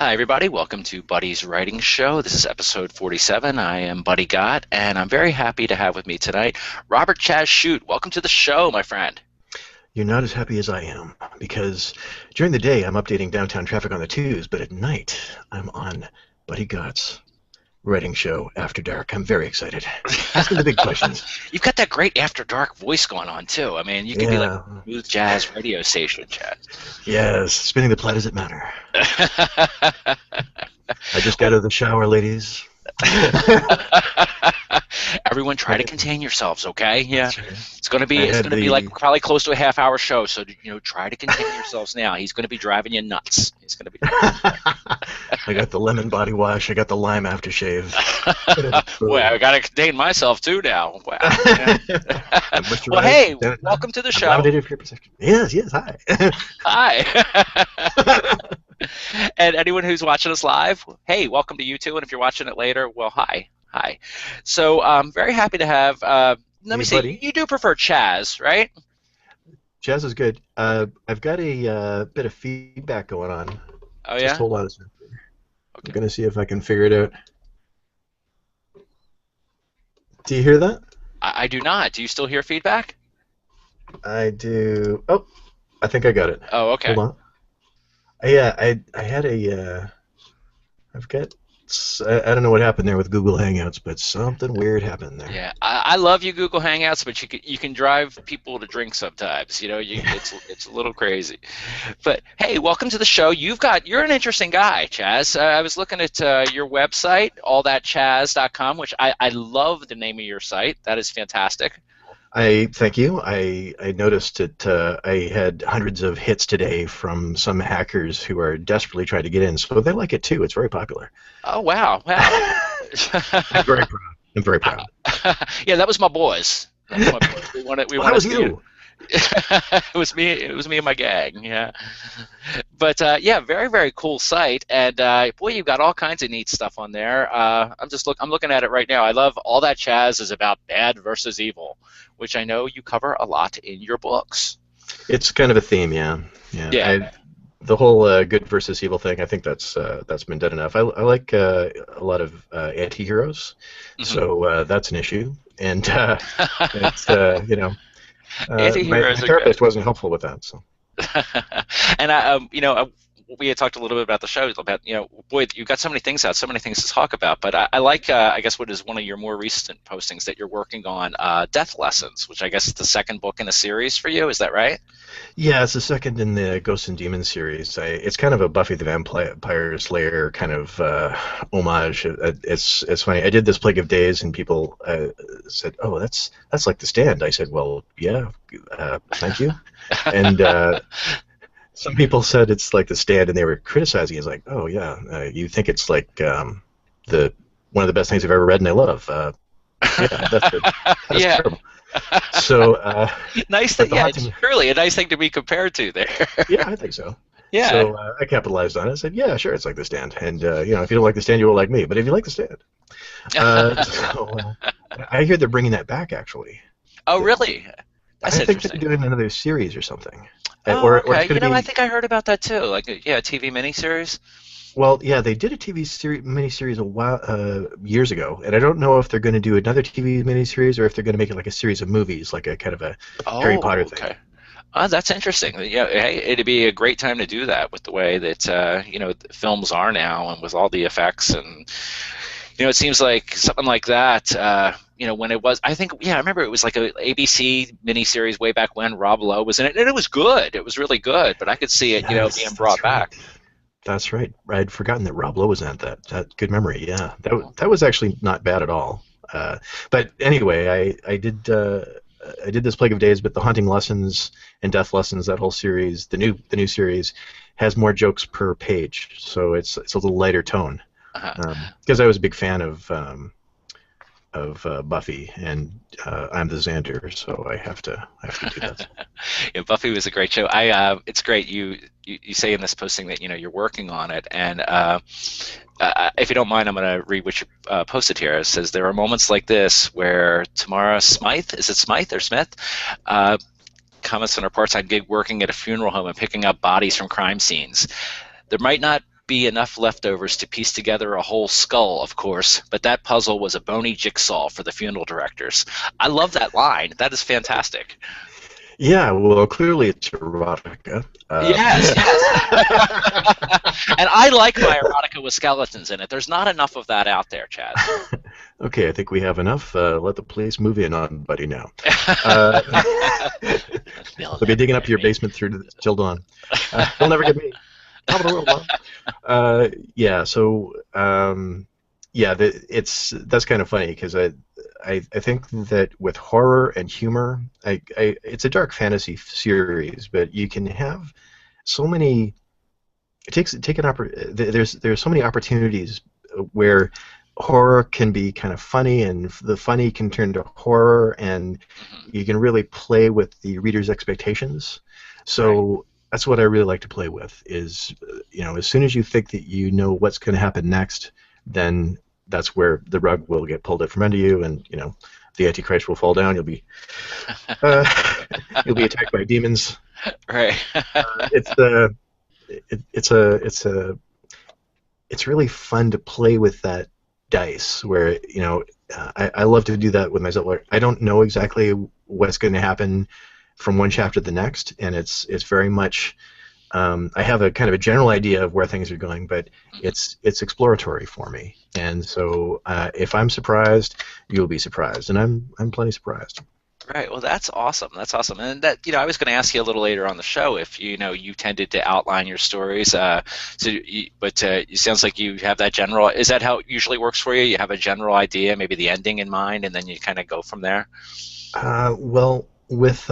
Hi, everybody. Welcome to Buddy's Writing Show. This is episode 47. I am Buddy Gott, and I'm very happy to have with me tonight Robert Chazz Chute. Welcome to the show, my friend. You're not as happy as I am, because during the day I'm updating downtown traffic on the twos, but at night I'm on Buddy Gott's writing show After Dark. I'm very excited. Asking the big questions. You've got that great After Dark voice going on, too. I mean, you could be like Yeah. a smooth jazz radio station, Chazz. Yes, spinning the platters that matter. I just got out of the shower, ladies. Everyone, try to contain yourselves, okay? Yeah, That's right. it's gonna be like probably close to a half-hour show, so try to contain yourselves now. He's gonna be driving you nuts. He's gonna be. I got the lemon body wash. I got the lime aftershave. Boy, I gotta contain myself too now. Wow. Well, hey, welcome to the show. Yes, hi. Hi. And anyone who's watching us live, hey, welcome to you too. And if you're watching it later, well, hi. So I'm very happy to have. Let me see. Buddy. You do prefer Chazz, right? Chazz is good. I've got a bit of feedback going on. Oh yeah. Just hold on a second. Okay. I'm gonna see if I can figure it out. Do you hear that? I do not. Do you still hear feedback? I do. Oh, I think I got it. Oh, okay. Hold on. Yeah, I had a. I've got. I don't know what happened there with Google Hangouts, but something weird happened there. Yeah, I love you Google Hangouts, but you can drive people to drink sometimes. It's a little crazy. But hey, welcome to the show. You're an interesting guy, Chazz. I was looking at your website, allthatchazz.com, which I love the name of your site. That is fantastic. I thank you. I noticed that I had hundreds of hits today from some hackers who are desperately trying to get in, so they like it too. It's very popular. Oh wow! I'm very proud. I'm very proud. Yeah, that was my boys. We wanted. That was you. It was me. It was me and my gang. Yeah. But yeah, very very cool site, and boy, you've got all kinds of neat stuff on there. I'm looking at it right now. I love All That Chazz is about bad versus evil, which I know you cover a lot in your books. It's kind of a theme, yeah. The whole good versus evil thing, I think that's been done enough. I like a lot of anti-heroes, so that's an issue, and it's my therapist wasn't helpful with that. So, and we had talked a little bit about the show about boy, you've got so many things out, so many things to talk about. But I like I guess what is one of your more recent postings that you're working on, Death Lessons, which I guess is the second book in a series for you. Is that right? yeah, it's the second in the Ghosts and Demons series. It's kind of a Buffy the Vampire Slayer kind of homage. It's funny. I did this Plague of Days, and people said, "Oh, that's like The Stand." I said, "Well, yeah, thank you." And some people said it's like The Stand, and they were criticizing it. It's like, "Oh yeah, you think it's like one of the best things I've ever read, and I love." Yeah, that's good. That's Yeah. terrible. So Nice thing. Yeah, it's truly a nice thing to be compared to there. yeah, I think so. Yeah. So I capitalized on it. I said, "Yeah, sure, it's like The Stand." And if you don't like The Stand, you won't like me. But if you like The Stand, I hear they're bringing that back actually. Oh, really? That's I think interesting. they're doing another series or something. Oh, Or okay. it's gonna be, I think I heard about that too. Like, a TV miniseries. well, yeah, they did a TV miniseries a while years ago, and I don't know if they're going to do another TV miniseries or if they're going to make it like a series of movies, like a kind of a Harry Potter thing. Okay. That's interesting. Yeah, hey, it'd be a great time to do that with the way that the films are now, and with all the effects, and it seems like something like that. When it was, I think, I remember it was like a ABC miniseries way back when. Rob Lowe was in it, and it was good. It was really good, but I could see it, Yes, being brought back. That's right. I'd forgotten that Rob Lowe was in that. That good memory. Yeah, that was actually not bad at all. But anyway, I did this Plague of Days, but the Haunting Lessons and Death Lessons, that whole series, the new series, has more jokes per page, so it's a little lighter tone. Because I was a big fan of Buffy, and I'm the Xander, so I have to do that. Yeah, Buffy was a great show. It's great you say in this posting that you're working on it, and if you don't mind, I'm going to read what you posted here. It says, there are moments like this where Tamara Smythe, is it Smythe or Smith, comments on her part-time gig working at a funeral home and picking up bodies from crime scenes. There might not be enough leftovers to piece together a whole skull, of course, but that puzzle was a bony jigsaw for the funeral directors. I love that line. That is fantastic. Yeah, well, clearly it's erotica. Yes, yes. And I like my erotica with skeletons in it. There's not enough of that out there, Chad. Okay, I think we have enough. Let the police move in on Buddy now. They'll be digging up your basement till dawn. They'll never get me. Top of the world, Mom. Yeah, so that's kind of funny because I think that with horror and humor, it's a dark fantasy series, but you can have so many. There's so many opportunities where horror can be kind of funny, and the funny can turn to horror, and you can really play with the reader's expectations. So that's what I really like to play with. Is as soon as you think that you know what's going to happen next, then that's where the rug will get pulled out from under you, and the Antichrist will fall down. You'll be attacked by demons. Right. It's really fun to play with that dice. Where I love to do that with myself. Where I don't know exactly what's going to happen from one chapter to the next, and it's very much. I have a kind of a general idea of where things are going, but it's exploratory for me. And so if I'm surprised, you'll be surprised, and I'm plenty surprised. Right. Well, that's awesome. That's awesome. And that I was going to ask you a little later on the show if you tended to outline your stories. But it sounds like you have that general. Is that how it usually works for you? You have a general idea, maybe the ending in mind, and then you kind of go from there. Well, with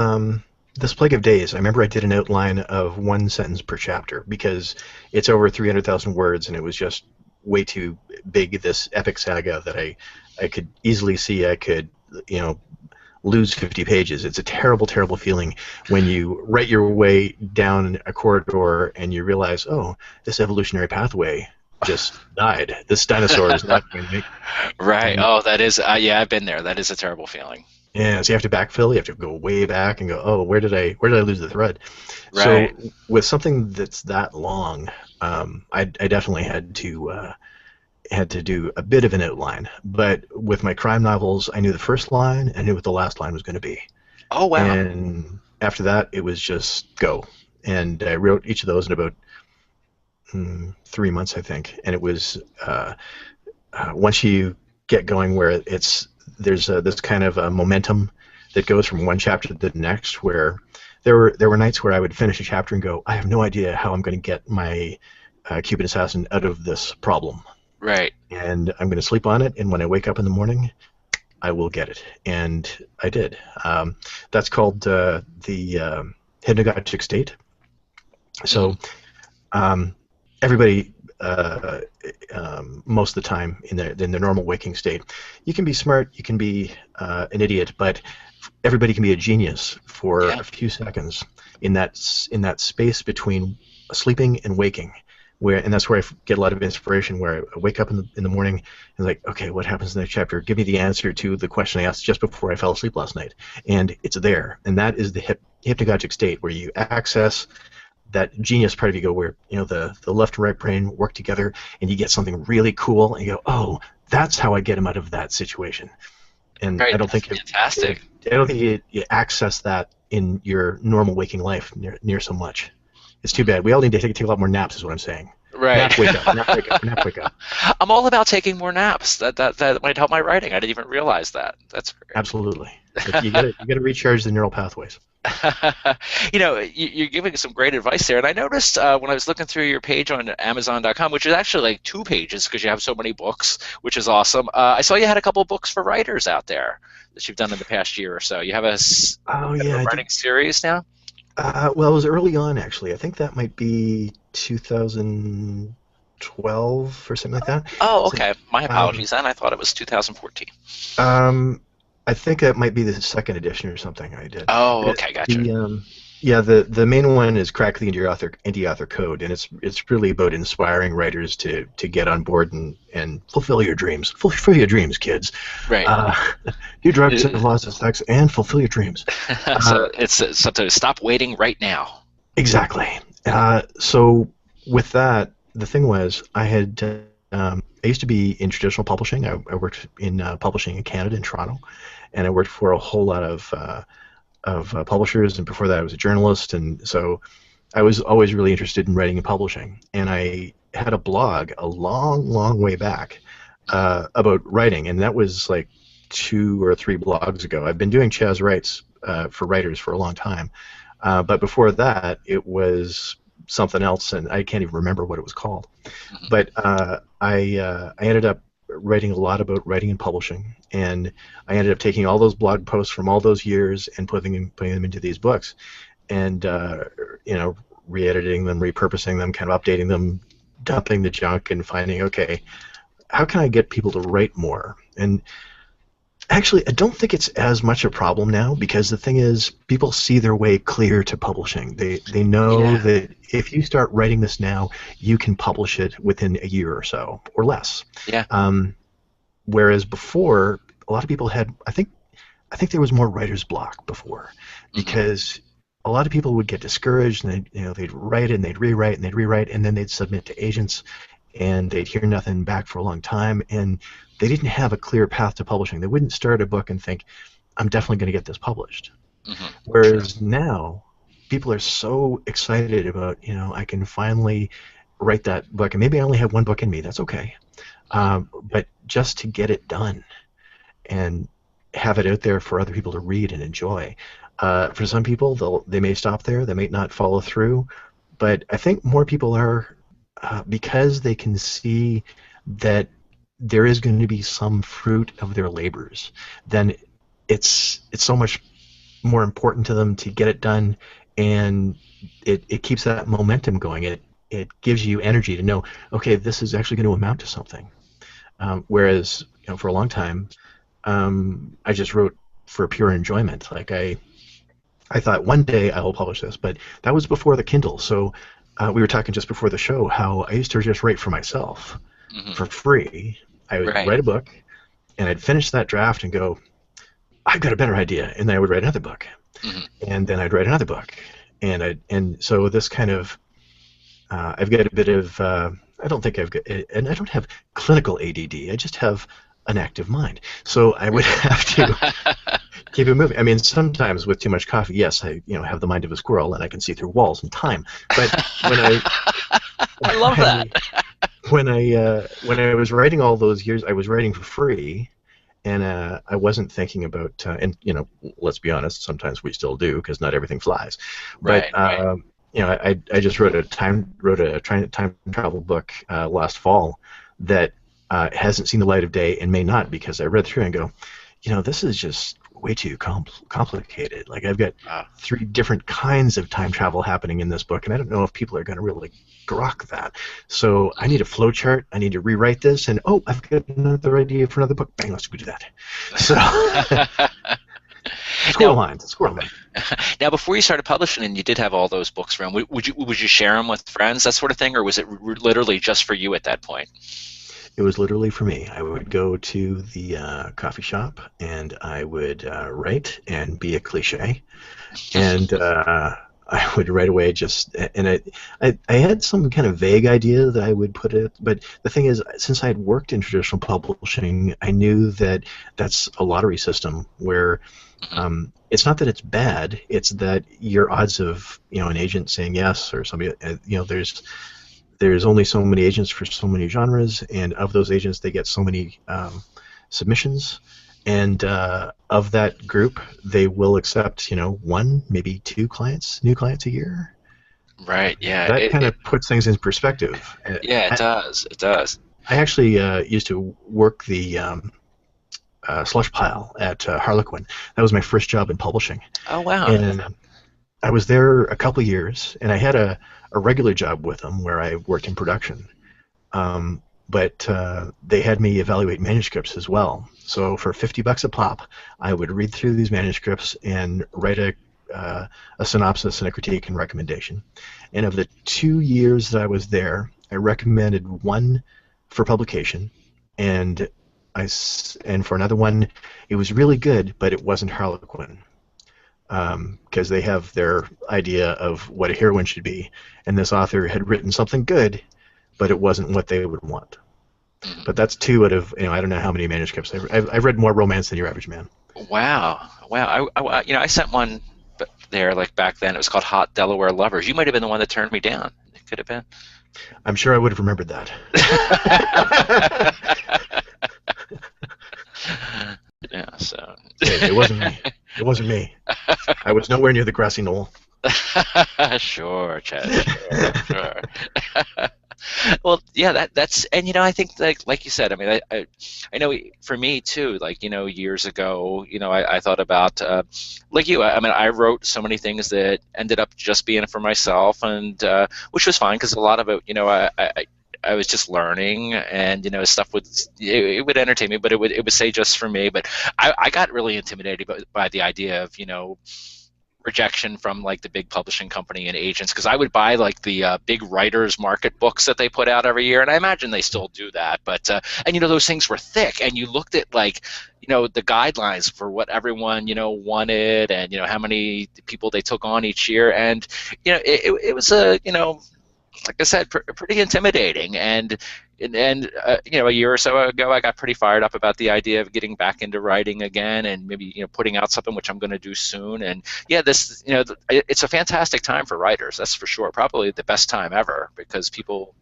this Plague of Days, I remember I did an outline of one sentence per chapter because it's over 300,000 words, and it was just way too big, this epic saga that I could easily see I could lose 50 pages. It's a terrible, terrible feeling when you write your way down a corridor and you realize, oh, this evolutionary pathway just died. This dinosaur is not going to make it. Right. Oh, that is, I've been there. That is a terrible feeling. Yeah, so you have to backfill. You have to go way back and go, oh, where did I lose the thread? Right. So with something that's that long, I definitely had to do a bit of an outline. But with my crime novels, I knew the first line, and I knew what the last line was going to be. Oh, wow. And after that, it was just go. And I wrote each of those in about 3 months, I think. And it was once you get going where there's this kind of momentum that goes from one chapter to the next, where there were nights where I would finish a chapter and go, I have no idea how I'm going to get my Cuban assassin out of this problem. Right. And I'm going to sleep on it, and when I wake up in the morning, I will get it. And I did. That's called the hypnagogic state. So everybody, most of the time in their normal waking state, you can be smart, you can be an idiot, but everybody can be a genius for a few seconds in that space between sleeping and waking. And that's where I get a lot of inspiration, where I wake up in the morning and like, okay, what happens in the next chapter? Give me the answer to the question I asked just before I fell asleep last night. And it's there. And that is the hypnagogic state, where you access that genius part of you, where the left and right brain work together, and you get something really cool, and you go, oh, that's how I get him out of that situation. And right. I don't think fantastic. I don't think you access that in your normal waking life near so much. It's too bad. We all need to take a lot more naps, is what I'm saying. Right. Nap, wake up. Nap, wake up. Nap, wake up. I'm all about taking more naps. That might help my writing. I didn't even realize that. That's great. Absolutely. You got to recharge the neural pathways. You're giving some great advice there, and I noticed when I was looking through your page on Amazon.com, which is actually like 2 pages because you have so many books, which is awesome. I saw you had a couple of books for writers out there that you've done in the past year or so. You have a writing series now? Well, it was early on, actually. I think that might be 2012 or something like that. Oh, okay. My apologies then. I thought it was 2014. I think that might be the second edition or something I did. Oh, okay, gotcha. The main one is Crack the Anti-Author Code, and it's really about inspiring writers to get on board and fulfill your dreams. Fulfill your dreams, kids. Right. Do drugs and lots of sex and fulfill your dreams. So it's something to stop waiting right now. Exactly. So with that, the thing was, I used to be in traditional publishing. I worked in publishing in Canada, in Toronto, and I worked for a whole lot of publishers. And before that, I was a journalist, and so I was always really interested in writing and publishing. And I had a blog a long, long way back about writing, and that was like 2 or 3 blogs ago. I've been doing Chazz writes for writers for a long time, but before that, it was something else, and I can't even remember what it was called. But I ended up writing a lot about writing and publishing, and I ended up taking all those blog posts from all those years and putting them into these books, and re-editing them, repurposing them, kind of updating them, dumping the junk, and finding, okay, how can I get people to write more? And actually, I don't think it's as much a problem now, because the thing is, people see their way clear to publishing. They know that if you start writing this now, you can publish it within a year or so, or less. Yeah. Whereas before, a lot of people had, I think there was more writer's block before, because a lot of people would get discouraged, and they'd write and they'd rewrite and they'd rewrite, and then they'd submit to agents, and they'd hear nothing back for a long time, and they didn't have a clear path to publishing. They wouldn't start a book and think, I'm definitely going to get this published. Whereas now, people are so excited about, I can finally write that book, and maybe I only have one book in me, that's okay. But just to get it done and have it out there for other people to read and enjoy. For some people, they may stop there, they may not follow through, but I think more people are, because they can see that there is going to be some fruit of their labors, then it's so much more important to them to get it done, and it keeps that momentum going. It gives you energy to know, okay, this is actually going to amount to something. Whereas, for a long time, I just wrote for pure enjoyment. Like I thought one day I will publish this, but that was before the Kindle. So we were talking just before the show how I used to just write for myself for free. I would write a book, and I'd finish that draft and go, I've got a better idea, and then I would write another book, and then I'd write another book, and so this kind of I've got a bit of I don't think I've got, and I don't have clinical ADD. I just have an active mind, so I would have to keep it moving. I mean, sometimes with too much coffee, yes, I have the mind of a squirrel, and I can see through walls in time. But when I love that. When I was writing all those years, I was writing for free, and I wasn't thinking about and let's be honest, sometimes we still do, because not everything flies. But I just wrote a time travel book last fall that hasn't seen the light of day and may not, because I read through and go, this is just way too complicated. Like, I've got 3 different kinds of time travel happening in this book, and I don't know if people are going to really grok that. So I need a flow chart. I need to rewrite this, and I've got another idea for another book. Bang, let's go do that. So squirrel mind. Now, before you started publishing, and you did have all those books around, would you share them with friends, that sort of thing, or was it literally just for you at that point? It was literally for me. I would go to the coffee shop, and I would write and be a cliche, and I would right away I had some kind of vague idea that I would put it, but the thing is, since I had worked in traditional publishing, I knew that that's a lottery system where it's not that it's bad, it's that your odds of an agent saying yes, or somebody, there's only so many agents for so many genres, and of those agents, they get so many submissions, and of that group, they will accept 1, maybe 2 new clients a year. Right. Yeah. That kind of puts things in perspective. Yeah, it does. It does. I actually used to work the slush pile at Harlequin. That was my first job in publishing. Oh, wow. And I was there a couple of years, and I had a regular job with them where I worked in production. But they had me evaluate manuscripts as well. So for $50 a pop, I would read through these manuscripts and write a synopsis and a critique and recommendation. And of the 2 years that I was there, I recommended 1 for publication, and for another one, it was really good, but it wasn't Harlequin, because they have their idea of what a heroine should be, and this author had written something good, but it wasn't what they would want. Mhm. But that's two out of, I don't know how many manuscripts. I've read more romance than your average man. Wow, wow. I sent one there like back then. It was called Hot Delaware Lovers. You might have been the one that turned me down. It could have been. I'm sure I would have remembered that. Yeah. So. It wasn't me. It wasn't me. I was nowhere near the grassy knoll. Sure, Chad. Sure. Well, yeah, that's and I think like you said, I mean, I know for me too, like years ago, I thought about like you. I mean, I wrote so many things that ended up just being for myself, and which was fine because a lot of it, I was just learning, and stuff it would entertain me, but it would say just for me. But I got really intimidated by the idea of rejection from like the big publishing company and agents, because I would buy like the big writers market books that they put out every year, and I imagine they still do that. But and those things were thick, and you looked at like the guidelines for what everyone wanted, and how many people they took on each year, and it was a like I said, pretty intimidating. And a year or so ago, I got pretty fired up about the idea of getting back into writing again, and maybe putting out something, which I'm going to do soon. And yeah, this it's a fantastic time for writers, that's for sure. Probably the best time ever, because people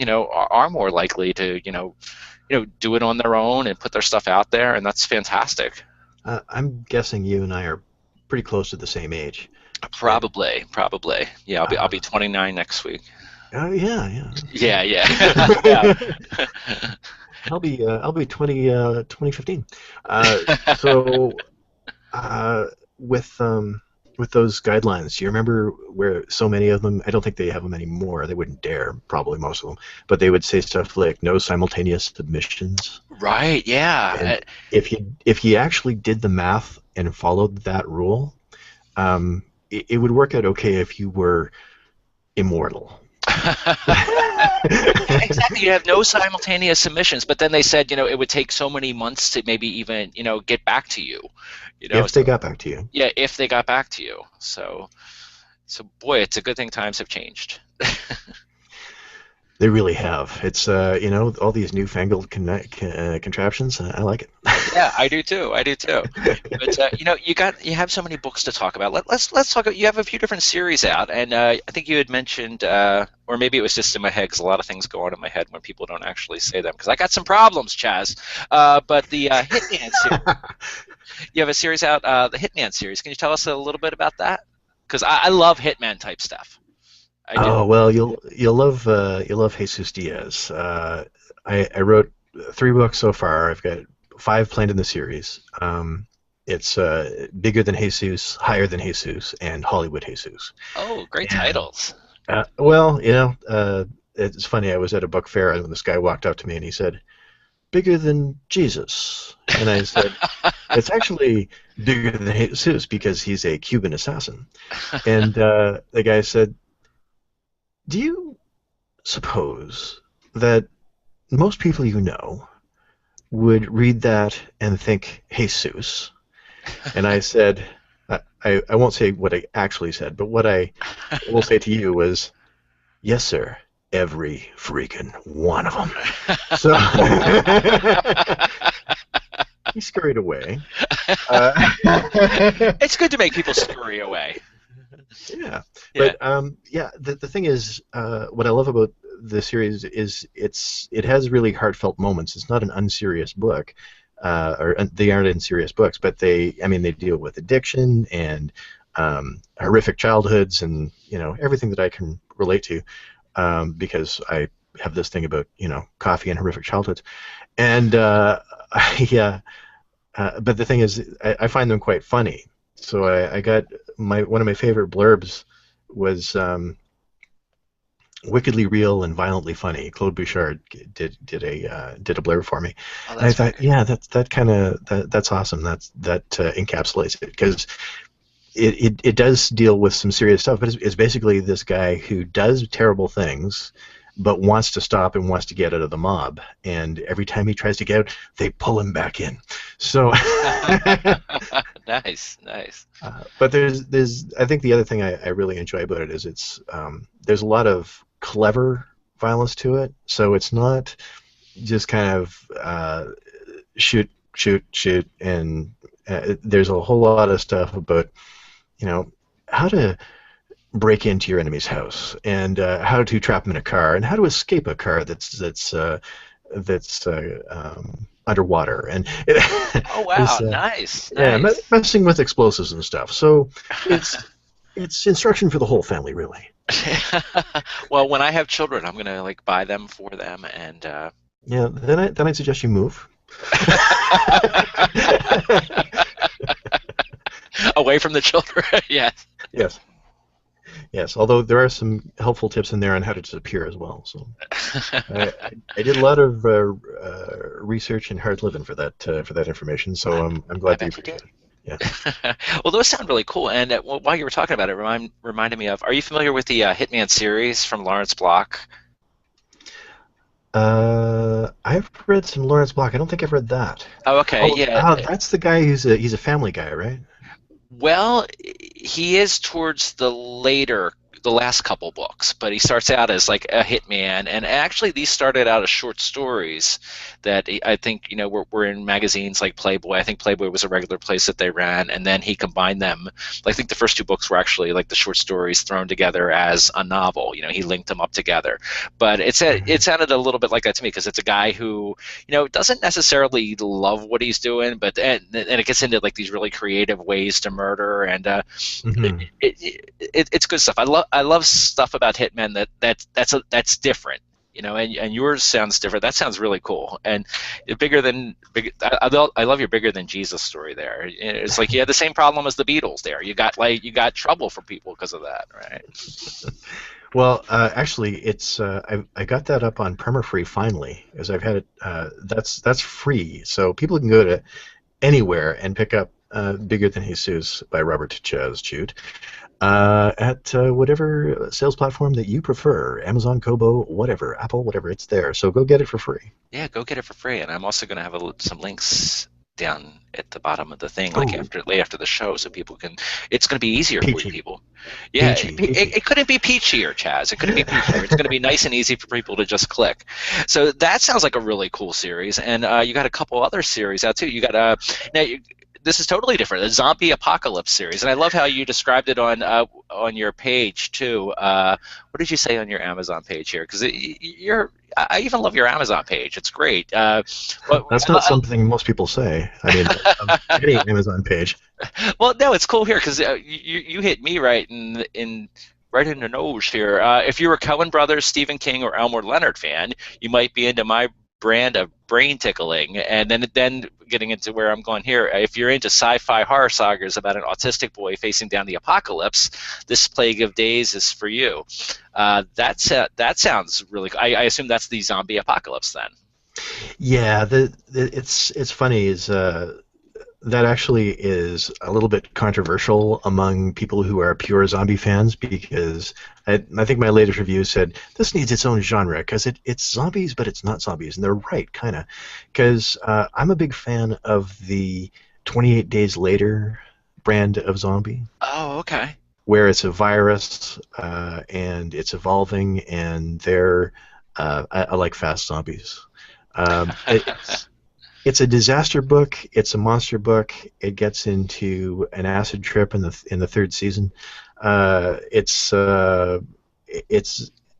are more likely to do it on their own and put their stuff out there, and that's fantastic. I'm guessing you and I are pretty close to the same age. Probably. Yeah, I'll be 29 next week. Oh yeah. Yeah, yeah. Yeah. I'll be 2015. So with those guidelines, do you remember where so many of them? I don't think they have them anymore. They wouldn't dare, probably most of them, but they would say stuff like no simultaneous submissions. Right. Yeah. And if you actually did the math and followed that rule, it would work out okay if you were immortal. Exactly. You have no simultaneous submissions, but then they said, it would take so many months to maybe even, get back to you. If they got back to you. Yeah, if they got back to you. So boy, it's a good thing times have changed. They really have. It's all these newfangled contraptions. I like it. Yeah, I do too. But you have so many books to talk about. Let's talk about. You have a few different series out, and I think you had mentioned, or maybe it was just in my head, because a lot of things go on in my head when people don't actually say them. Because I got some problems, Chazz. But the Hitman series. You have a series out, the Hitman series. Can you tell us a little bit about that? Because I love Hitman type stuff. Oh well, you'll love Jesus Diaz. I wrote 3 books so far. I've got 5 planned in the series. It's Bigger Than Jesus, Higher Than Jesus, and Hollywood Jesus. Oh, great titles. Well, it's funny. I was at a book fair and this guy walked up to me and he said, "Bigger than Jesus," and I said, "It's actually bigger than Jesus because he's a Cuban assassin." And the guy said, "Do you suppose that most people you know would read that and think Jesus?" And I said, I won't say what I actually said, but what I will say to you was, "Yes, sir, every freaking one of them." So he scurried away. It's good to make people scurry away. Yeah, but the thing is, what I love about the series is it has really heartfelt moments. It's not an unserious book, or they aren't unserious books, but they deal with addiction and horrific childhoods and everything that I can relate to, because I have this thing about coffee and horrific childhoods, and but the thing is, I find them quite funny. So I got one of my favorite blurbs was wickedly real and violently funny. Claude Bouchard did a blurb for me, and I thought, yeah, that's awesome. That encapsulates it, because it does deal with some serious stuff, but it's basically this guy who does terrible things, but wants to stop and wants to get out of the mob, and every time he tries to get out, they pull him back in. So nice. But there's I think the other thing I really enjoy about it is it's there's a lot of clever violence to it. So it's not just kind of shoot, shoot, shoot, and there's a whole lot of stuff about how to break into your enemy's house and how to trap them in a car and how to escape a car that's underwater and Oh is wow, nice, yeah, nice. messing with explosives and stuff. So it's instruction for the whole family, really. Well, when I have children, I'm gonna like buy them for them and Yeah, then I'd suggest you move. away from the children. Yes. Yes, yes. Although there are some helpful tips in there on how to disappear as well. So I did a lot of research and hard living for that information. So I'm I glad that you bet you appreciate did. it. Yeah. Well, those sound really cool. And while you were talking about it, reminded me of. Are you familiar with the Hitman series from Lawrence Block? I've read some Lawrence Block. I don't think I've read that. Oh, okay, Oh, yeah. that's the guy he's a family guy, right? Well, he is towards the last couple books, but he starts out as like a hitman, and actually these started out as short stories that I think were in magazines like Playboy. I think Playboy was a regular place that they ran, and then he combined them. I think the first two books were actually like the short stories thrown together as a novel. He linked them up together, but it sounded a little bit like that to me because it's a guy who doesn't necessarily love what he's doing, but and it gets into like these really creative ways to murder, and Hmm. it's good stuff. I love stuff about Hitmen that's different. And yours sounds different. That sounds really cool. And I love your bigger than Jesus story there. It's like you had the same problem as the Beatles there. You got trouble from people because of that, right? Well, actually, it's I got that up on Permafree finally, as I've had it. That's free, so people can go to anywhere and pick up "Bigger Than Jesus" by Robert Chazz Chute at whatever sales platform that you prefer, Amazon, Kobo, whatever, Apple, whatever. It's there, so go get it for free. Yeah, go get it for free. And I'm also going to have some links down at the bottom of the thing, like Oh, after the show, so people can. It's going to be easier for you peachy, people. Yeah, peachy, peachy. it couldn't be peachier, Chaz. It couldn't be peachier. It's going to be nice and easy for people to just click. So that sounds like a really cool series. And you got a couple other series out too. You got now. This is totally different. The zombie apocalypse series, and I love how you described it on your page too. What did you say on your Amazon page here? Because I even love your Amazon page. It's great. That's not something most people say. I mean, I'm getting an Amazon page. Well, no, it's cool here because you hit me right in right in the nose here. If you're a Coen Brothers, Stephen King, or Elmore Leonard fan, you might be into my brand of brain tickling. And then getting into where I'm going here, if you're into sci-fi horror sagas about an autistic boy facing down the apocalypse, this Plague of Days is for you. That sounds really. I assume that's the zombie apocalypse then. Yeah, it's funny is that actually is a little bit controversial among people who are pure zombie fans because I think my latest review said this needs its own genre because it's zombies but it's not zombies, and they're right, kind of, because I'm a big fan of the 28 Days Later brand of zombie Oh, okay. where it's a virus and it's evolving and I like fast zombies. It's a disaster book. It's a monster book. It gets into an acid trip in the third season. It's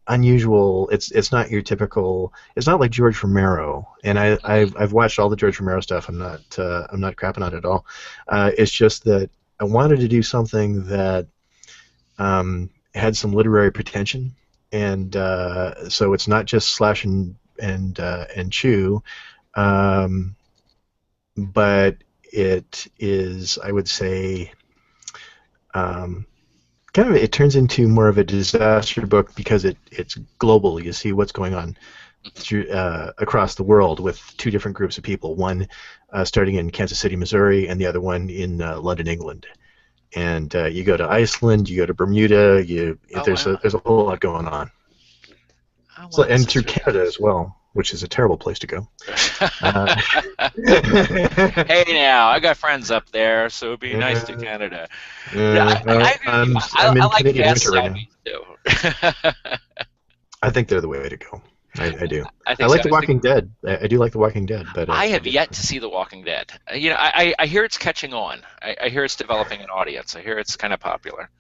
unusual. It's not your typical. It's not like George Romero. And I've watched all the George Romero stuff. I'm not crapping on it at all. It's just that I wanted to do something that had some literary pretension, and so it's not just slash and chew. But it is, I would say, kind of it turns into more of a disaster book because it's global. You see what's going on across the world with two different groups of people. One starting in Kansas City, Missouri, and the other one in London, England. And you go to Iceland, you go to Bermuda. Oh wow. There's a whole lot going on. Oh So, wow, this and is through really Canada as well, which is a terrible place to go. Uh, Hey now, I got friends up there, so it'd be nice to uh, Canada. Yeah, I well, agree with you. I'm I in like Canadian fast winter right now. zombies too. I think they're the way to go. I do. I I think so. like The Walking Dead. I do like The Walking Dead, but I I have guess yet to see The Walking Dead. I hear it's catching on. I hear it's developing an audience. I hear it's kind of popular.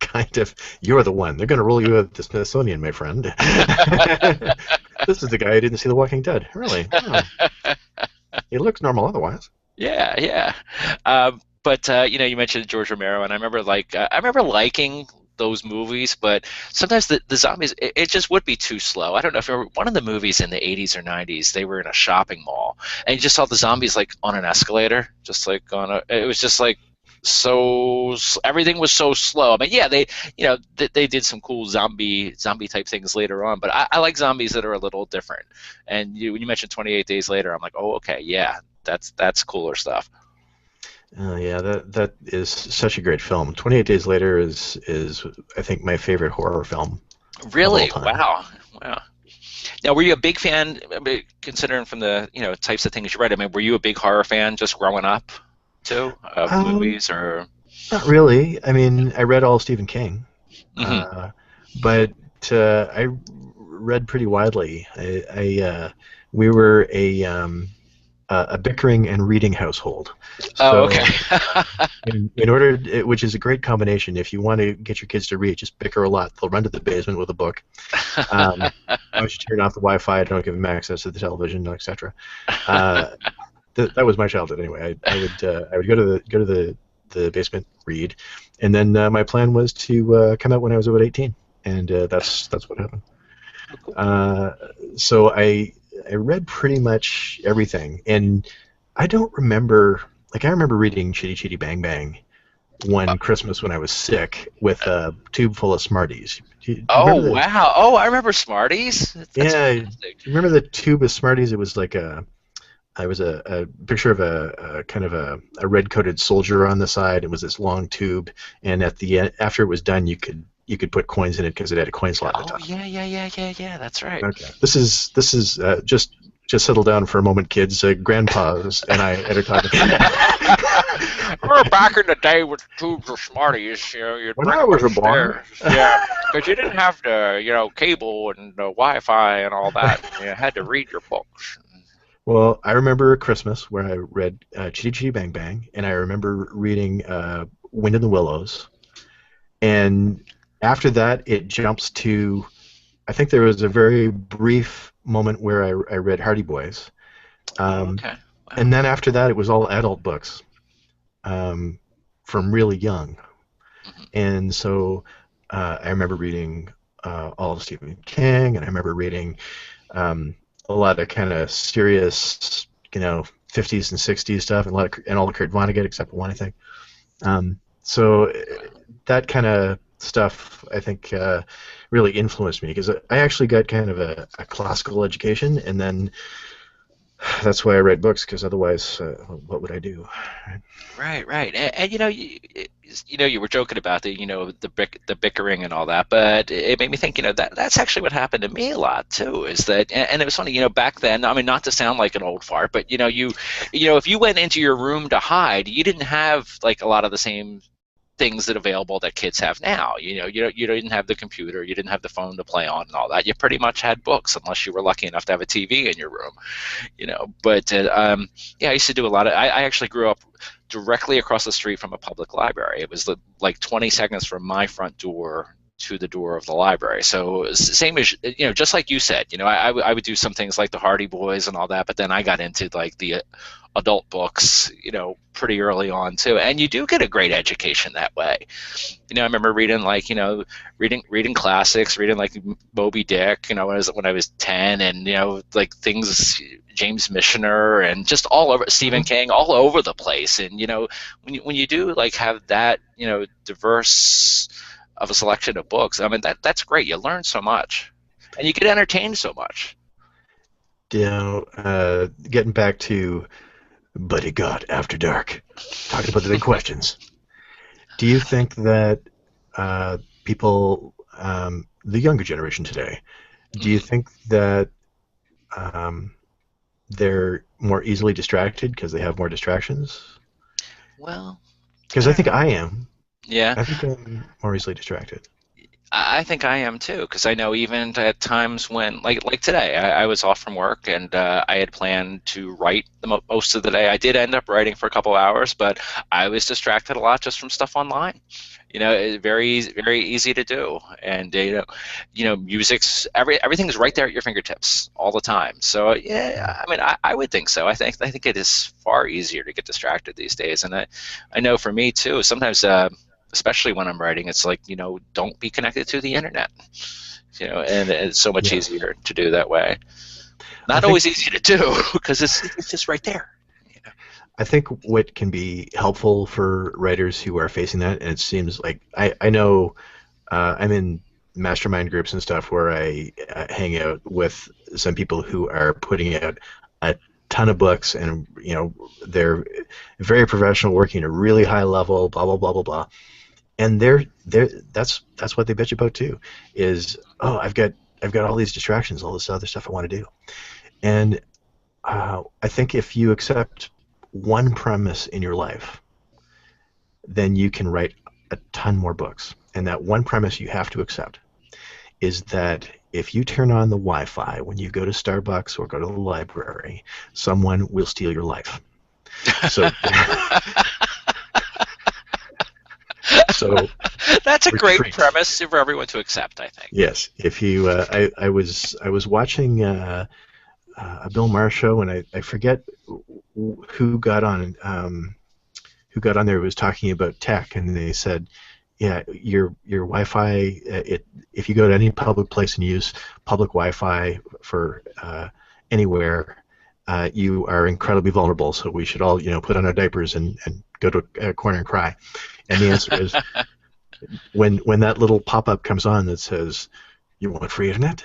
kind of. You're the one. They're going to roll you out the Smithsonian, my friend. This is the guy who didn't see The Walking Dead. Really? Oh, he looks normal otherwise. Yeah, yeah. But you mentioned George Romero, and I remember liking those movies, but sometimes the zombies it just would be too slow. I don't know if you remember one of the movies in the 80s or 90s. They were in a shopping mall, and you just saw the zombies like on an escalator, just like on a. It was just like everything was so slow. I mean, yeah, they did some cool zombie type things later on, but I like zombies that are a little different. And when you mentioned 28 Days Later, I'm like, oh, okay, yeah, that's cooler stuff. Yeah, that is such a great film. 28 Days Later is I think my favorite horror film of all Really? time. Wow. Wow. Now, were you a big fan, I mean, considering from the types of things you read? I mean, were you a big horror fan just growing up, too, of Um, movies or? Not really. I mean, I read all Stephen King, Hmm. uh, but I read pretty widely. We were a bickering and reading household. Oh, okay. So, in order, which is a great combination. If you want to get your kids to read, just bicker a lot. They'll run to the basement with a book. Once you turn off the Wi-Fi, don't give them access to the television, etc. Uh, that was my childhood anyway. I would go to the basement, read, and then my plan was to come out when I was about 18, and that's what happened. Oh, cool. Uh, so I read pretty much everything, and I don't remember. Like I remember reading Chitty Chitty Bang Bang one Christmas when I was sick with a tube full of Smarties. Do you Oh, remember the? wow. Oh, I remember Smarties. That's Yeah, do fantastic. you remember the tube of Smarties? It was like I was a picture of a kind of a red-coated soldier on the side. It was this long tube, and at the end, after it was done, you could put coins in it because it had a coin slot at the Oh, top. yeah, yeah, yeah, yeah, yeah. That's right. Okay, this is just settle down for a moment, kids. Grandpas and I are talking. Remember back in the day with tubes of Smarties, you'd When bring I them was a boy. upstairs. Yeah, because you didn't have the, cable and the Wi-Fi and all that. You had to read your books. Well, I remember Christmas where I read Chitty Chitty Bang Bang, and I remember reading Wind in the Willows. And after that, it jumps to, I think there was a very brief moment where I read Hardy Boys. Oh, Um, okay. and Wow. then after that, it was all adult books um, from really young. Hmm. And so I remember reading all of Stephen King, and I remember reading um, a lot of kind of serious, 50s and 60s stuff, and and all the Kurt Vonnegut except for one, I think. So that kind of stuff, I think, really influenced me because I actually got kind of a classical education, and then that's why I read books because otherwise, what would I do? Right, right, and you were joking about the bickering and all that, but it made me think, that's actually what happened to me a lot too. Is that, and it was funny, back then. I mean, not to sound like an old fart, but if you went into your room to hide, you didn't have like a lot of the same things that available that kids have now. You didn't have the computer, you didn't have the phone to play on and all that. You pretty much had books, unless you were lucky enough to have a TV in your room. But yeah, I used to do a lot of. I actually grew up directly across the street from a public library. It was like 20 seconds from my front door to the door of the library. So same as just like you said, I would do some things like the Hardy Boys and all that, but then I got into like the adult books, pretty early on too. And you do get a great education that way. I remember reading like reading classics, reading like Moby Dick, when I was 10, and like things, James Michener, and just all over Stephen Mhm. King, all over the place. And when you do like have that diverse of a selection of books, I mean that's great. You learn so much, and you get entertained so much. Getting back to Buddy God After Dark, talking about the big questions. Do you think that people, the younger generation today, do you Mhm. think that um, they're more easily distracted because they have more distractions? Well, Because I I don't think know. I am. Yeah, I think I'm more easily distracted. I think I am too, because I know even at times when, like today, I was off from work and I had planned to write most of the day. I did end up writing for a couple hours, but I was distracted a lot just from stuff online. Very easy to do, and music's everything's right there at your fingertips all the time. So yeah, I mean, I would think so. I think it is far easier to get distracted these days, and I know for me too. Sometimes. Especially when I'm writing, it's like, don't be connected to the internet, and it's so much Yeah, easier to do that way. I Not think always easy to do because it's just right there. I think what can be helpful for writers who are facing that, and it seems like I know I'm in mastermind groups and stuff where I hang out with some people who are putting out a ton of books, and they're very professional, working at a really high level, blah blah blah blah blah, and they're that's what they bitch about too, is I've got all these distractions, all this other stuff I want to do, and I think if you accept one premise in your life, then you can write a ton more books. And that one premise you have to accept is that if you turn on the Wi-Fi when you go to Starbucks or go to the library, someone will steal your life. So, so That's a great retreat. premise for everyone to accept, I think. Yes, if you, I was watching a Bill Maher show, and I forget who got on there who was talking about tech, and they said, yeah, your Wi-Fi, if you go to any public place and use public Wi-Fi for anywhere, you are incredibly vulnerable. So we should all, put on our diapers and go to a corner and cry. And the answer is, when that little pop-up comes on that says, "You want free internet?"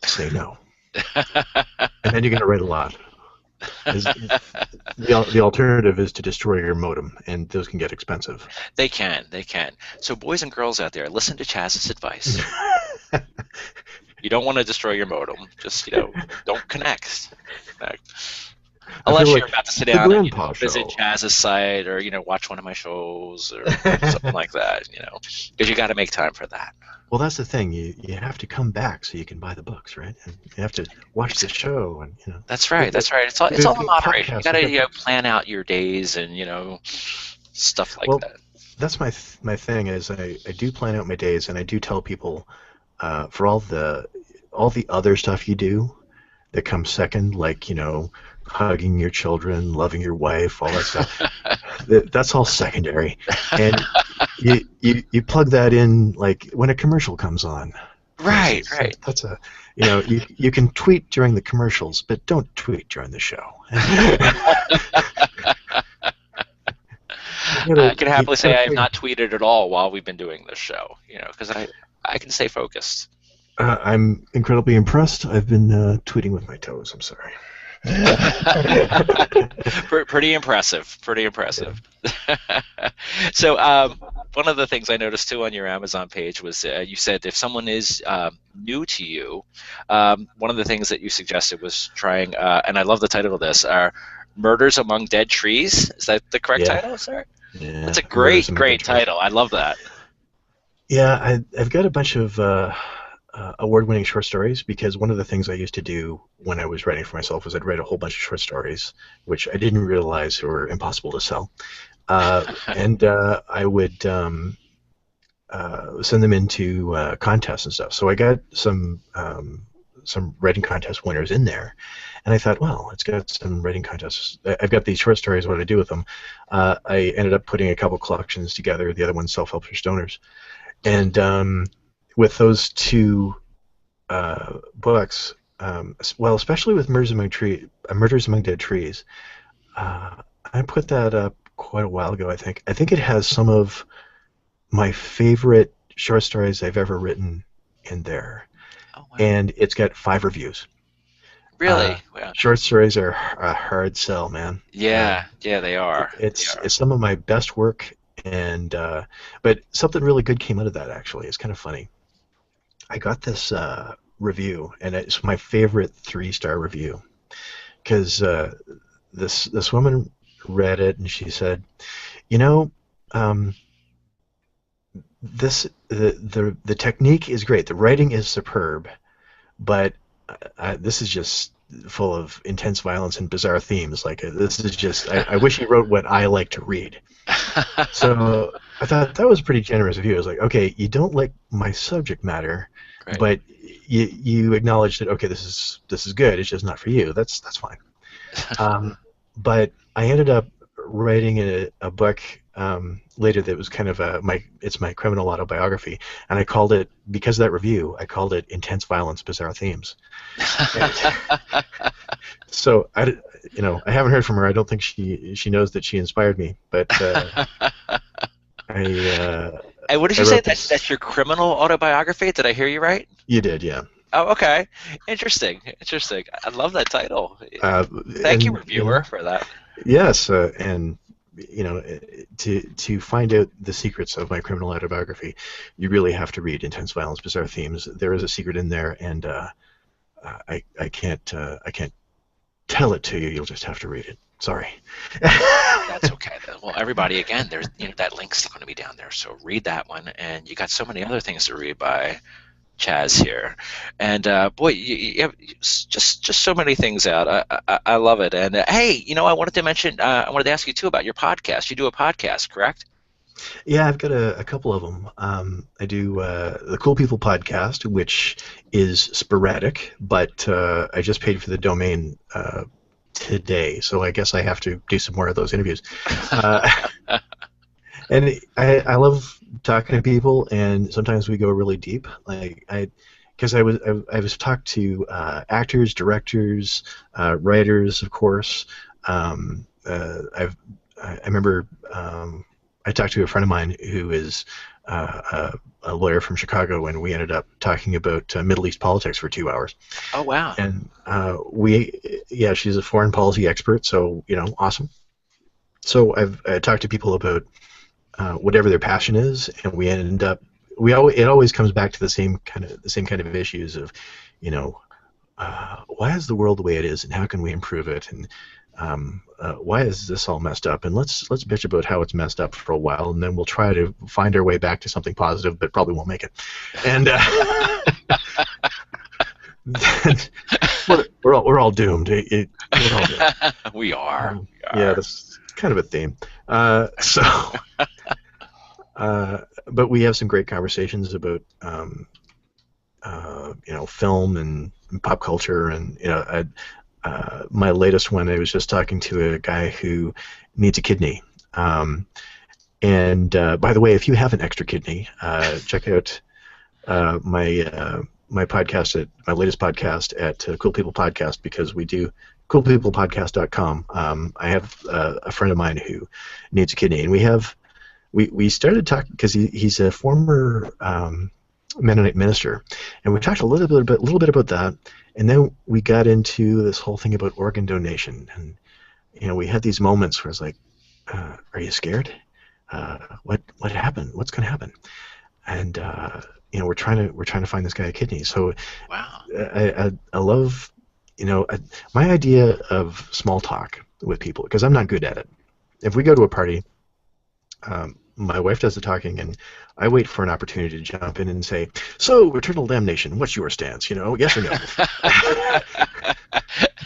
Say no, and then you're going to write a lot. The alternative is to destroy your modem, and those can get expensive. They can. So boys and girls out there, listen to Chazz's advice. You don't want to destroy your modem. Just, don't connect. I feel Unless you're like about to sit the down and grandpa visit show. Jazz's site or watch one of my shows or something like that. Because you got to make time for that. Well, that's the thing. You have to come back so you can buy the books, right? And you have to watch the show, and That's right. the, That's right. It's all in the moderation. You podcast. got to plan out your days and stuff like Well, that. that's my thing is I do plan out my days, and I do tell people for all the other stuff you do that comes second, like hugging your children, loving your wife, all that stuff. That's all secondary, and you plug that in like when a commercial comes on. For Right. instance, Right. that's a you can tweet during the commercials, but don't tweet during the show. I can You happily say gotta I have not tweeted at all while we've been doing this show. Because I can stay focused. I'm incredibly impressed. I've been tweeting with my toes. I'm sorry. Pretty impressive. Pretty Yeah. impressive. So one of the things I noticed too on your Amazon page was you said if someone is new to you, one of the things that you suggested was trying, and I love the title of this, Murders Among Dead Trees. Is that the correct Yeah. title, sir? Yeah. That's a Murders great, among dead great trees. title. I love that. Yeah, I've got a bunch of award-winning short stories because one of the things I used to do when I was writing for myself was I'd write a whole bunch of short stories, which I didn't realize were impossible to sell. And I would send them into contests and stuff. So I got some writing contest winners in there, and I thought, well, it's got some writing contests. I've got these short stories. What do I do with them? I ended up putting a couple collections together. The other one's Self-Help for Stoners, and with those two books, well, especially with Murders Among Dead Trees, I put that up quite a while ago. I think it has some of my favorite short stories I've ever written in there, Oh wow. and it's got 5 reviews. Uh, Really? Wow. Short stories are a hard sell, man. Yeah. Yeah, they are. They It's are. some of my best work, and but something really good came out of that. Actually, it's kind of funny. I got this review, and it's my favorite 3-star review because this woman read it and she said, you know, um, the technique is great. The writing is superb, but this is just full of intense violence and bizarre themes. Like this is just. I wish he wrote what I like to read. So I thought that was pretty generous of you. I was like, okay, you don't like my subject matter, Right. but you acknowledge that okay, this is good. It's just not for you. That's fine. Um, but I ended up writing a book later that was kind of my criminal autobiography, and I called it because of that review. I called it Intense Violence, Bizarre Themes. And so I haven't heard from her. I don't think she knows that she inspired me, but I And what did I you say? wrote That's this. your criminal autobiography? Did I hear you right? You did, yeah. Oh, okay. Interesting. Interesting. I love that title. Uh, Thank you, and reviewer, for that. yes, and to find out the secrets of my criminal autobiography, you really have to read Intense Violence, Bizarre Themes. There is a secret in there, and I can't tell it to you. You'll just have to read it. Sorry. That's okay. Well, everybody, again, there's that link's going to be down there, so read that one. And you got so many other things to read by Chazz here, and boy, you have just so many things out. I love it. And hey, I wanted to mention, I wanted to ask you too about your podcast. You do a podcast, correct? Yeah, I've got a couple of them. I do the Cool People podcast, which is sporadic, but I just paid for the domain today, so I guess I have to do some more of those interviews. Uh, and I love talking to people, and sometimes we go really deep. Because I was talked to actors, directors, writers, of course. I remember I talked to a friend of mine who is a lawyer from Chicago, and we ended up talking about Middle East politics for 2 hours. Oh wow. And she's a foreign policy expert, so awesome. So I talked to people about whatever their passion is, and we end up it always comes back to the same kind of issues of, why is the world the way it is, and how can we improve it, and why is this all messed up, and let's bitch about how it's messed up for a while, and then we'll try to find our way back to something positive, but probably won't make it. And we're all doomed. We're all doomed. We are. We Yeah, are. that's kind of a theme. So, but we have some great conversations about film and pop culture, and my latest one, I was just talking to a guy who needs a kidney. And by the way, if you have an extra kidney, check out my podcast at my latest podcast at Cool People Podcast, because we do coolpeoplepodcast.com. I have a friend of mine who needs a kidney, and we started talking because he's a former Mennonite minister, and we talked a little bit about that, and then we got into this whole thing about organ donation, and we had these moments where it's like, are you scared? What happened? What's going to happen? And we're trying to find this guy a kidney. So Wow. I love my idea of small talk with people, because I'm not good at it. If we go to a party, my wife does the talking, and I wait for an opportunity to jump in and say, "So, eternal damnation, what's your stance? Yes or no?"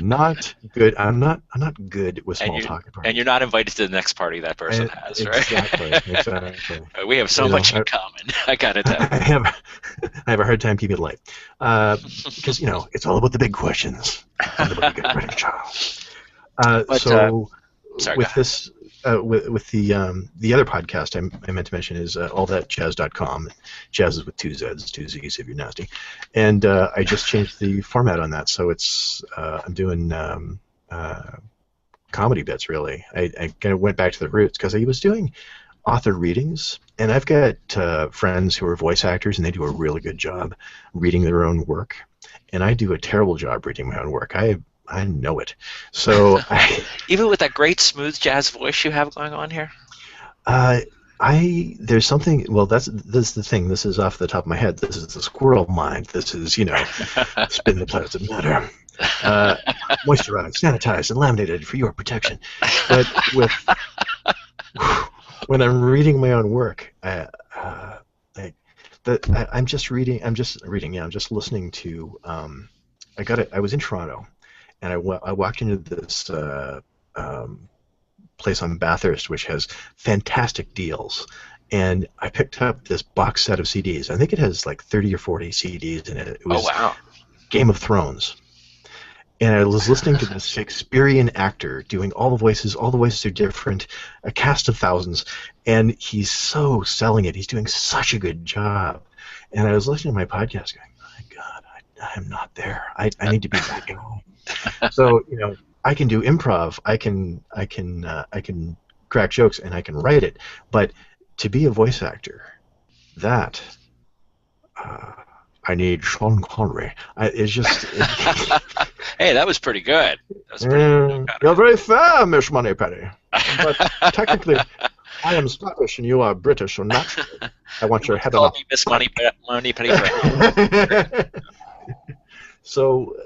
Not good. I'm not good with And small you talk at and parties. you're not invited to the next party that person has, Exactly, right? exactly. We have so You know, much in common. I gotta tell I have I have a hard time keeping it light, because it's all about the big questions. And the big British child. But So sorry, go with ahead. this, with the other podcast I meant to mention is allthatchazz.com. Chazz is with two Z's, two Z's if you're nasty. And I just changed the format on that, so it's I'm doing comedy bits really. I kind of went back to the roots because I was doing author readings, and I've got friends who are voice actors, and they do a really good job reading their own work, and I do a terrible job reading my own work. I know it. So Even with that great smooth jazz voice you have going on here. there's something. Well, this is the thing. This is off the top of my head. This is the squirrel mind. This is spin the planets of matter, moisturized, sanitized, and laminated for your protection. But when I'm reading my own work, I'm just reading. I'm just reading. Yeah, I'm just listening to. I was in Toronto, and I walked into this um, place on Bathurst, which has fantastic deals. And I picked up this box set of CDs. I think it has like 30 or 40 CDs in it. It Oh was wow. Game of Thrones. And I was listening to this Shakespearean actor doing all the voices. All the voices are different, a cast of thousands, and he's so selling it. He's doing such a good job. And I was listening to my podcast going, my God, I'm not there. I need to be back at home. So, I can do improv. I can crack jokes, and I can write it. But to be a voice actor, that uh, I need Sean Connery. It's just. Hey, that was pretty good. That was pretty good. You're very fair, Miss Moneypenny. But technically, I am Scottish and you are British, so naturally, I want your head Call up. me Miss Moneypenny. So,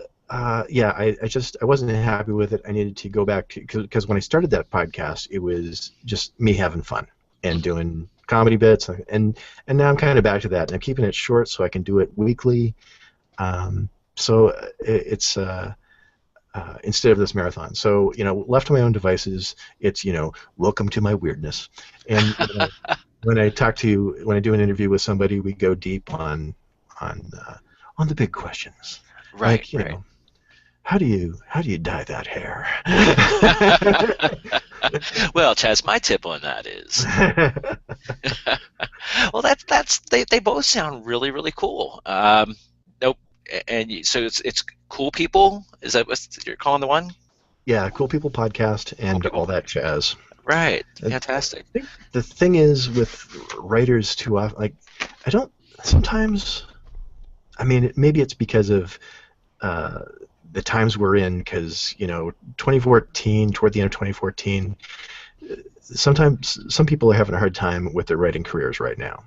yeah, I wasn't happy with it. I needed to go back because when I started that podcast, it was just me having fun and doing comedy bits, and now I'm kind of back to that, and I'm keeping it short so I can do it weekly. So it's instead of this marathon. So left to my own devices, it's welcome to my weirdness. And when I do an interview with somebody, we go deep on the big questions. Right. Like, right. How do you dye that hair? Well, Chazz, my tip on that is, well, they both sound really really cool. Nope, so it's cool people. Is that what you're calling the one? Yeah, Cool People podcast and Cool People. all that jazz. Right, fantastic. I think the thing is with writers too often, like I don't sometimes. I mean, maybe it's because of the times we're in, because 2014, toward the end of 2014, sometimes some people are having a hard time with their writing careers right now,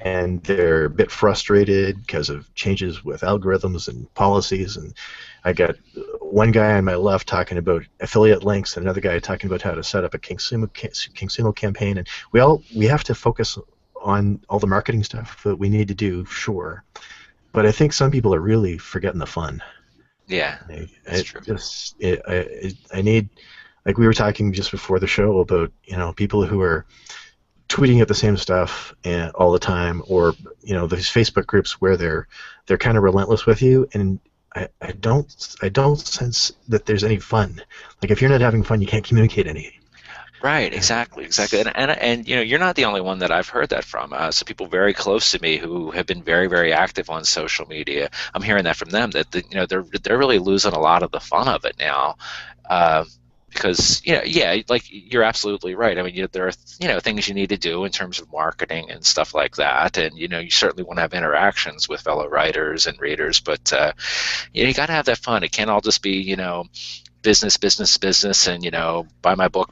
and they're a bit frustrated because of changes with algorithms and policies. And I got one guy on my left talking about affiliate links, and another guy talking about how to set up a consumer campaign, and we have to focus on all the marketing stuff that we need to do, sure, but I think some people are really forgetting the fun. Yeah, that's true. I need, like we were talking just before the show about, people who are tweeting at the same stuff all the time, or these Facebook groups where they're kind of relentless with you, and I don't sense that there's any fun. Like if you're not having fun, you can't communicate anything. Right, exactly, and you're not the only one that I've heard that from. So people very close to me who have been very, very active on social media, I'm hearing that from them, that they're really losing a lot of the fun of it now, because like you're absolutely right. I mean, there are things you need to do in terms of marketing and stuff like that, and you certainly want to have interactions with fellow writers and readers, but you got to have that fun. It can't all just be business, and buy my book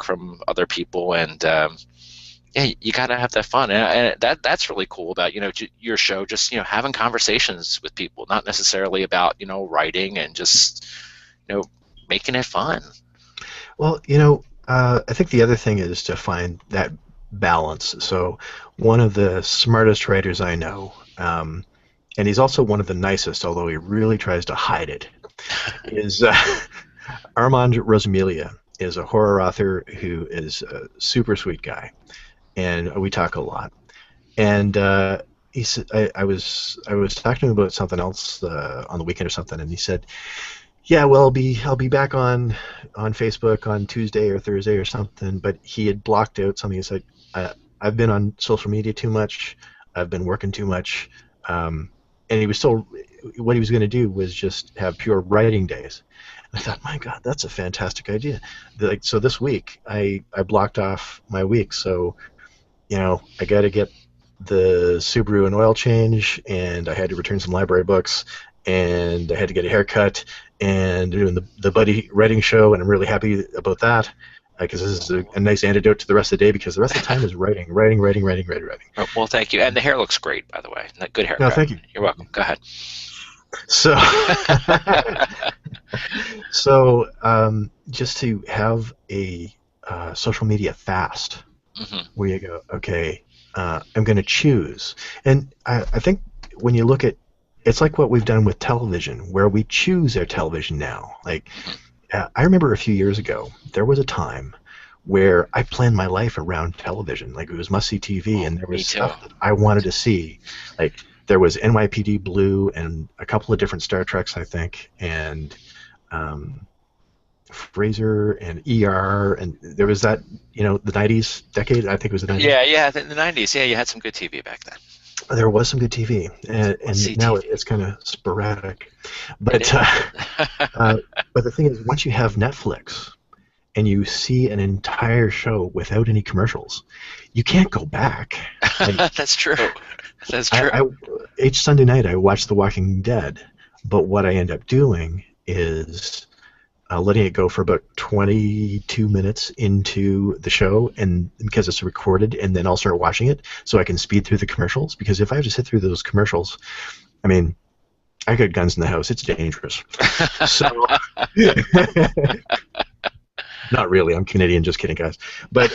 from other people, and you gotta have that fun, and that's really cool about your show, just having conversations with people, not necessarily about writing, and just making it fun. Well, I think the other thing is to find that balance. So one of the smartest writers I know, and he's also one of the nicest, although he really tries to hide it, is Armand Rosamilia is a horror author who is a super sweet guy, and we talk a lot. And he said, I was talking to him about something else on the weekend or something, and he said, "Yeah, well, I'll be back on Facebook on Tuesday or Thursday or something." But he had blocked out something. He said, "I've been on social media too much. I've been working too much." And he was still, what he was going to do was just have pure writing days. And I thought, my God, that's a fantastic idea. So this week, I blocked off my week. So, I got to get the Subaru an oil change, and I had to return some library books, and I had to get a haircut, and doing the Buddy writing show, and I'm really happy about that. Because this is a nice antidote to the rest of the day, because the rest of the time is writing. Oh, well, thank you. And the hair looks great, by the way. Good haircut. No, thank you. You're welcome. Go ahead. So, just to have a social media fast, where you go, okay, I'm going to choose. And I think when you look at, it's like what we've done with television, where we choose our television now. Like, I remember a few years ago, there was a time where I planned my life around television. Like, it was must-see TV, and there Me was too. stuff that I wanted to see. Like, there was NYPD Blue and a couple of different Star Treks, I think, and um, Frasier and ER, and there was that, the 90s decade, I think it was the 90s. Yeah, yeah, the '90s. Yeah, you had some good TV back then. There was some good TV, Let's and see now TV. it's kind of sporadic. It But is. uh, but the thing is, once you have Netflix and you see an entire show without any commercials, you can't go back. Like, That's true. That's I, true. I each Sunday night I watch The Walking Dead, but what I end up doing is letting it go for about 22 minutes into the show, and because it's recorded, and then I'll start watching it so I can speed through the commercials. Because if I have to sit through those commercials, I mean, I got guns in the house. It's dangerous. So, not really. I'm Canadian. Just kidding, guys. But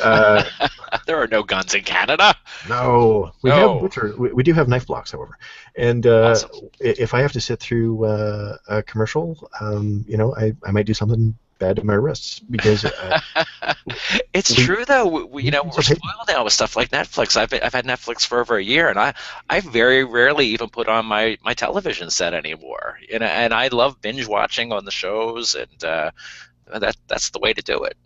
There are no guns in Canada. no, we have No. butcher. We do have knife blocks, however. And Awesome. if I have to sit through a commercial, I might do something bad to my wrists because It's we true though. We're so hey, spoiled now with stuff like Netflix. I've had Netflix for over a year, and I very rarely even put on my television set anymore. And I love binge watching on the shows, and that's the way to do it.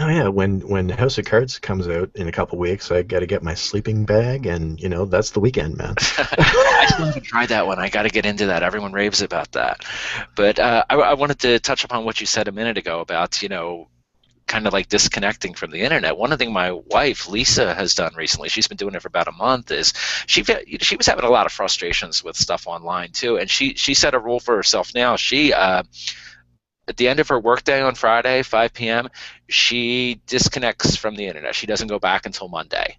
oh yeah, when House of Cards comes out in a couple weeks, I got to get my sleeping bag, and that's the weekend, man. I still haven't tried that one. I got to get into that. Everyone raves about that. But I wanted to touch upon what you said a minute ago about kind of like disconnecting from the internet. One thing my wife Lisa has done recently, she's been doing it for about a month, is she was having a lot of frustrations with stuff online too, and she set a rule for herself now. She at the end of her workday on Friday, 5 p.m., she disconnects from the internet. She doesn't go back until Monday.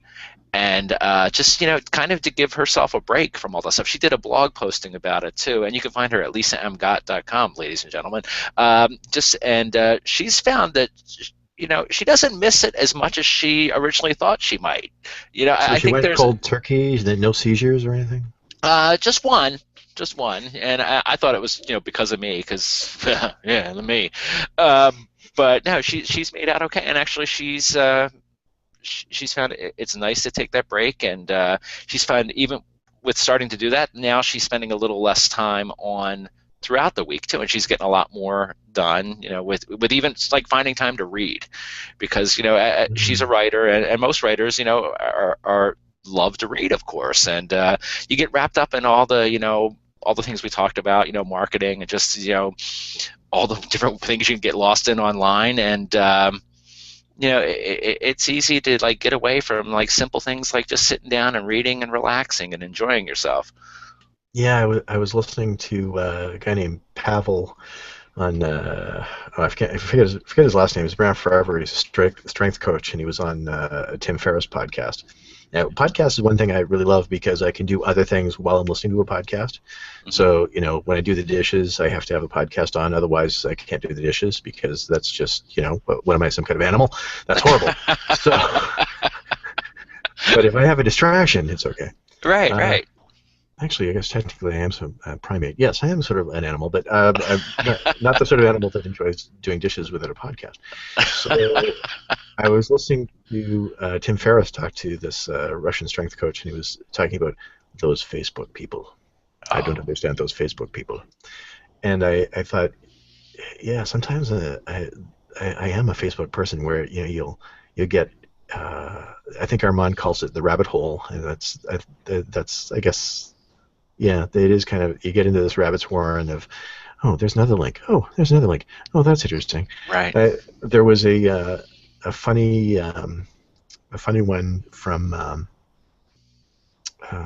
And just, kind of to give herself a break from all that stuff. She did a blog posting about it, too. And you can find her at lisamgott.com, ladies and gentlemen. She's found that, she doesn't miss it as much as she originally thought she might. So I she think went there's cold turkey, no seizures or anything. just one. Just one, and I thought it was because of me, because yeah, me. But no, she's made out okay, and actually she's found it's nice to take that break, and she's found even with starting to do that now, she's spending a little less time on throughout the week too, and she's getting a lot more done. With even like finding time to read, because she's a Mhm. writer, and most writers are love to read, of course, and you get wrapped up in all the things we talked about, marketing, and just all the different things you can get lost in online, and it's easy to like get away from like simple things like just sitting down and reading and relaxing and enjoying yourself. Yeah, I was listening to a guy named Pavel on I forget his last name. He's been around forever. He's a strength coach, and he was on Tim Ferriss' podcast. Now, podcast is one thing I really love because I can do other things while I'm listening to a podcast. Hmm. So, when I do the dishes, I have to have a podcast on. Otherwise, I can't do the dishes because that's just, what am I, some kind of animal? That's horrible. So, but if I have a distraction, it's okay. Right, Uh, right. Actually, I guess technically I am some primate. Yes, I am sort of an animal, but I'm not the sort of animal that enjoys doing dishes without a podcast. So I was listening to Tim Ferriss talk to this Russian strength coach, and he was talking about those Facebook people. I don't Oh, understand those Facebook people. And I thought, yeah, sometimes I am a Facebook person where you'll get. I think Armand calls it the rabbit hole, and that's I guess yeah, it is kind of, you get into this rabbit's warren of, oh, there's another link. Oh, there's another link. Oh, that's interesting. right. There was a funny one from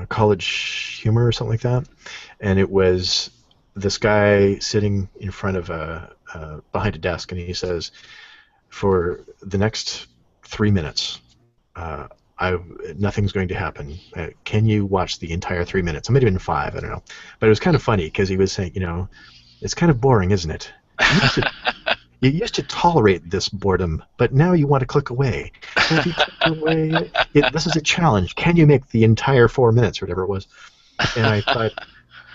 College Humor or something like that, and it was this guy sitting in front of behind a desk, and he says, for the next 3 minutes, uh, I nothing's going to happen. Can you watch the entire 3 minutes? It might have been five, I don't know. But it was kind of funny because he was saying, it's kind of boring, isn't it? You should You used to tolerate this boredom, but now you want to click away. Have you clicked away? This is a challenge. Can you make the entire 4 minutes or whatever it was? And I thought,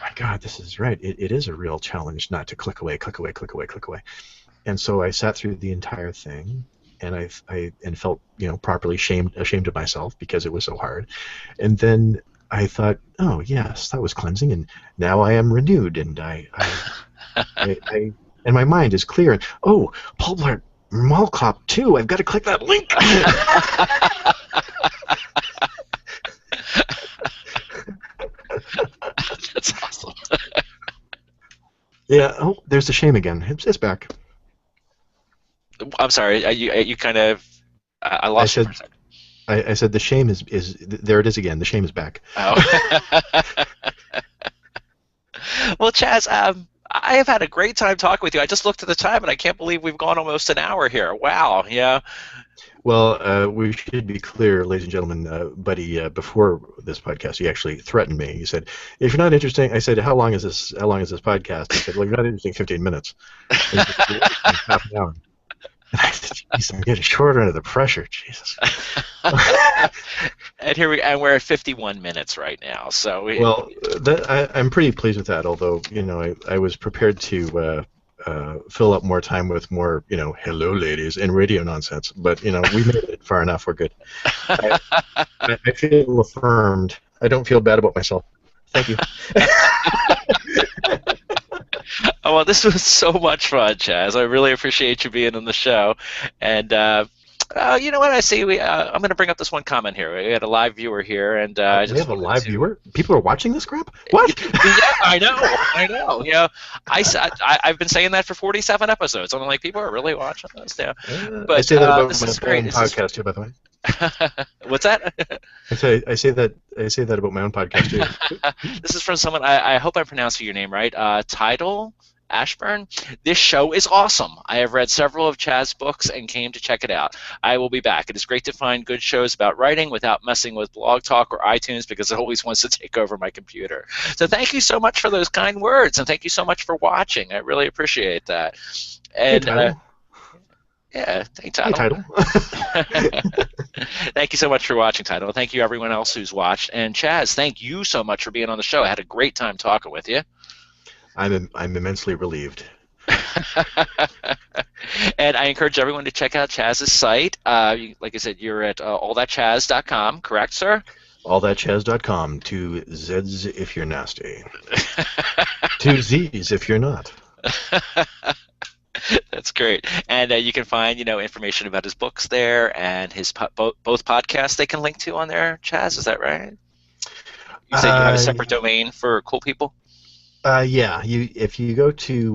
my God, this is right. It is a real challenge not to click away, click away, click away, click away. And so I sat through the entire thing, and I felt properly ashamed of myself because it was so hard. And then I thought, oh yes, that was cleansing, and now I am renewed, and I and my mind is clear. And oh, Paul Blart Mall Cop 2, I've got to click that link. That's awesome. Yeah. Oh, there's the shame again. It's back. I'm sorry. You kind of I lost you for a second. I said the shame is there. It is again. The shame is back. Oh. Well, Chazz, I have had a great time talking with you. I just looked at the time, and I can't believe we've gone almost an hour here. Wow. Yeah. Well, we should be clear, ladies and gentlemen. Buddy, before this podcast, he actually threatened me. He said, "If you're not interesting," I said, "How long is this? How long is this podcast?" He said, "Well, you're not interesting. 15 minutes." And he said, half an hour. And I said, "Jeez, I'm getting shorter under the pressure." Jesus. And we're at 51 minutes right now. So I'm pretty pleased with that. Although I was prepared to fill up more time with more hello ladies and radio nonsense. But we made it far enough. We're good. I feel affirmed. I don't feel bad about myself. Thank you. Oh, well, this was so much fun, Chazz. I really appreciate you being on the show. And you know what? I see. I'm going to bring up this one comment here. We had a live viewer here, and we have a live viewer. People are watching this crap. What? Yeah, I know. I've been saying that for 47 episodes. I'm like, people are really watching this now. But I say that about this my is great. own podcast too, by the way. What's that? I say that about my own podcast too. This is from someone. I hope I'm pronouncing your name right. Title Ashburn. This show is awesome. I have read several of Chazz's books and came to check it out. I will be back. It is great to find good shows about writing without messing with Blog Talk or iTunes because it always wants to take over my computer. So thank you so much for those kind words, and thank you so much for watching. I really appreciate that. And yeah, thank Title. Thank you so much for watching, Title. Thank you everyone else who's watched. And Chazz, thank you so much for being on the show. I had a great time talking with you. I'm immensely relieved. And I encourage everyone to check out Chazz's site. Like I said, you're at allthatchazz.com, correct, sir? Allthatchazz.com. 2 Z's if you're nasty. 2 Z's if you're not. That's great. And you can find information about his books there and his both podcasts they can link to on there, Chazz. Is that right? You said you have a separate domain for cool people? Yeah, if you go to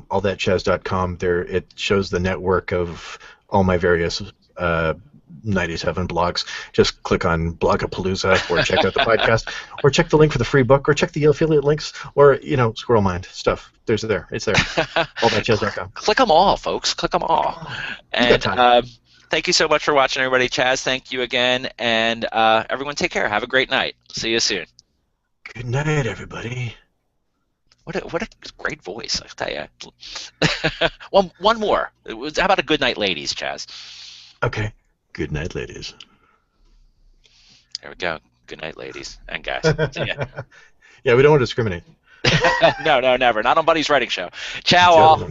allthatchazz.com, there it shows the network of all my various 97 blogs. Just click on Blogapalooza, or check out the podcast, or check the link for the free book, or check the affiliate links, or Squirrel Mind stuff. It's there. Allthatchazz.com. Click them all, folks. Click them all. And thank you so much for watching, everybody. Chazz, thank you again, and everyone, take care. Have a great night. See you soon. Good night, everybody. What a great voice, I'll tell you. One more. How about a good night, ladies, Chazz? Okay. Good night, ladies. There we go. Good night, ladies and guys. See ya. Yeah, we don't want to discriminate. No, never. Not on Buddy's Writing Show. Ciao, all.